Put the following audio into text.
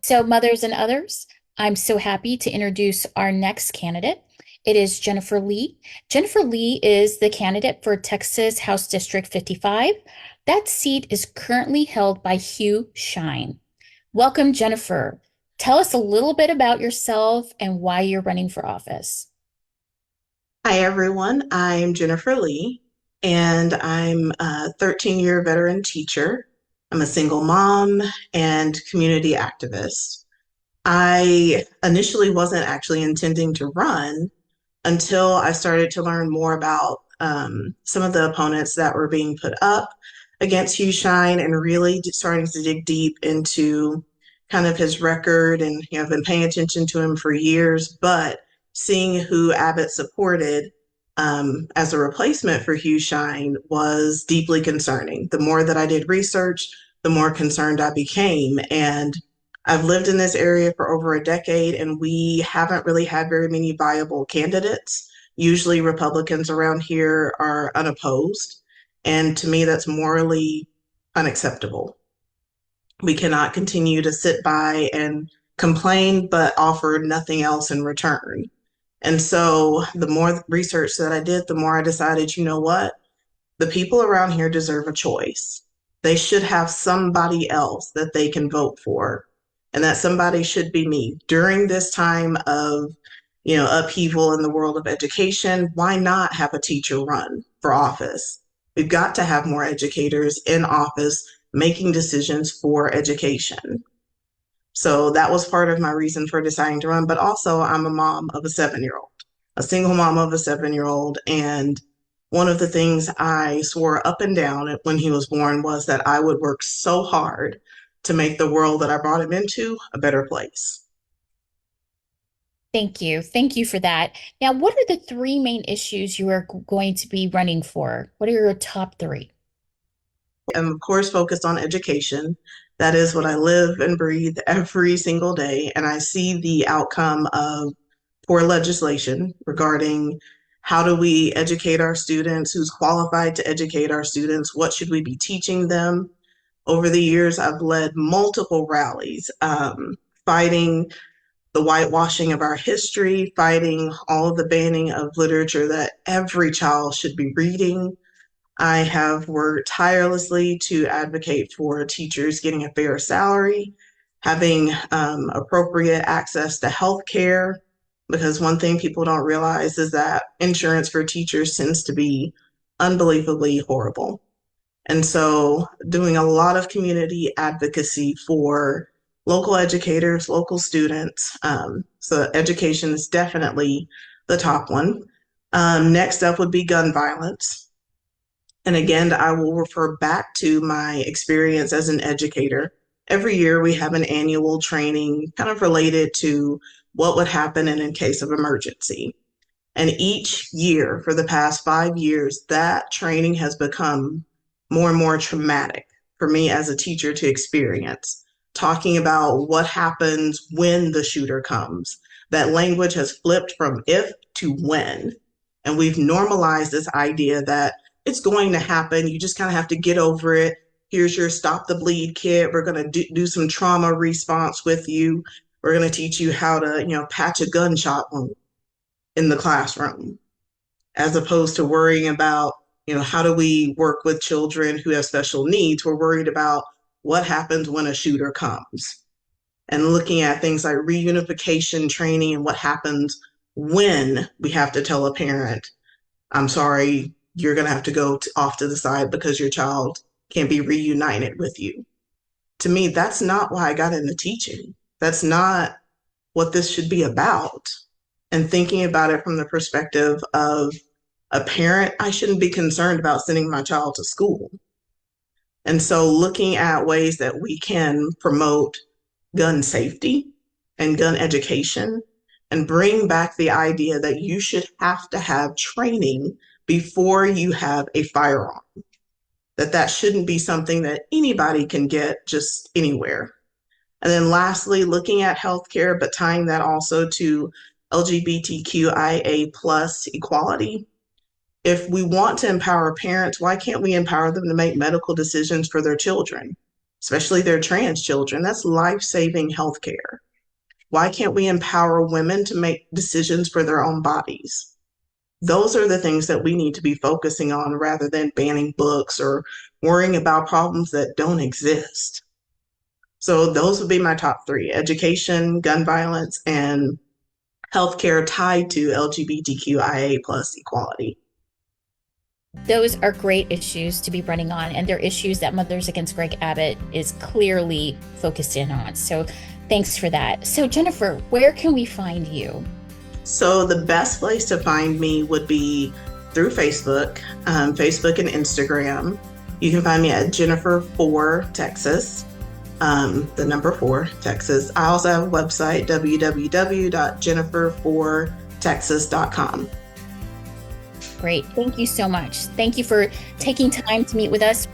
So, mothers and others, I'm so happy to introduce our next candidate. It is Jennifer Lee. Jennifer Lee is the candidate for Texas House District 55. That seat is currently held by Hugh Shine. Welcome, Jennifer. Tell us a little bit about yourself and why you're running for office. Hi, everyone. I'm Jennifer Lee, and I'm a 13-year veteran teacher. I'm a single mom and community activist. I initially wasn't actually intending to run until I started to learn more about some of the opponents that were being put up against Hugh Shine and really starting to dig deep into kind of his record. And I've been paying attention to him for years, but seeing who Abbott supported as a replacement for Hugh Shine was deeply concerning. The more that I did research, the more concerned I became. And I've lived in this area for over a decade, and we haven't really had very many viable candidates. Usually, Republicans around here are unopposed. And to me, that's morally unacceptable. We cannot continue to sit by and complain, but offer nothing else in return. And so, the more research that I did, the more I decided, you know what? The people around here deserve a choice. They should have somebody else that they can vote for. And that somebody should be me. During this time of, upheaval in the world of education, why not have a teacher run for office? We've got to have more educators in office making decisions for education. So that was part of my reason for deciding to run. But also, I'm a mom of a 7-year-old, a single mom of a 7-year-old. And one of the things I swore up and down when he was born was that I would work so hard to make the world that I brought him into a better place. Thank you. Thank you for that. Now, what are the three main issues you are going to be running for? What are your top three? I'm, of course, focused on education. That is what I live and breathe every single day. And I see the outcome of poor legislation regarding how do we educate our students, who's qualified to educate our students, what should we be teaching them. Over the years, I've led multiple rallies fighting the whitewashing of our history, fighting all of the banning of literature that every child should be reading. I have worked tirelessly to advocate for teachers getting a fair salary, having appropriate access to health care, because one thing people don't realize is that insurance for teachers tends to be unbelievably horrible. And so, doing a lot of community advocacy for local educators, local students. So, education is definitely the top one. Next up would be gun violence. And again, I will refer back to my experience as an educator. Every year, we have an annual training kind of related to what would happen in case of emergency. And each year for the past 5 years, that training has become more and more traumatic for me as a teacher to experience. Talking about what happens when the shooter comes. That language has flipped from if to when. And we've normalized this idea that it's going to happen. You just kind of have to get over it. Here's your stop the bleed kit. We're going to do some trauma response with you. We're going to teach you how to, patch a gunshot wound in the classroom, as opposed to worrying about, how do we work with children who have special needs? We're worried about what happens when a shooter comes and looking at things like reunification training and what happens when we have to tell a parent, I'm sorry, you're going to have to go off to the side because your child can't be reunited with you. To me, that's not why I got into teaching. That's not what this should be about. And thinking about it from the perspective of a parent, I shouldn't be concerned about sending my child to school. And so looking at ways that we can promote gun safety and gun education and bring back the idea that you should have to have training before you have a firearm, that shouldn't be something that anybody can get just anywhere. And then lastly, looking at healthcare, but tying that also to LGBTQIA plus equality. If we want to empower parents, why can't we empower them to make medical decisions for their children? especially their trans children. That's life-saving healthcare. Why can't we empower women to make decisions for their own bodies? Those are the things that we need to be focusing on rather than banning books or worrying about problems that don't exist. So those would be my top three: education, gun violence, and healthcare tied to LGBTQIA plus equality. Those are great issues to be running on, and they're issues that Mothers Against Greg Abbott is clearly focused in on. So thanks for that. So, Jennifer, where can we find you? So the best place to find me would be through Facebook and Instagram. You can find me at Jennifer4Texas, the number 4Texas. I also have a website, www.jennifer4texas.com. Great. Thank you so much. Thank you for taking time to meet with us.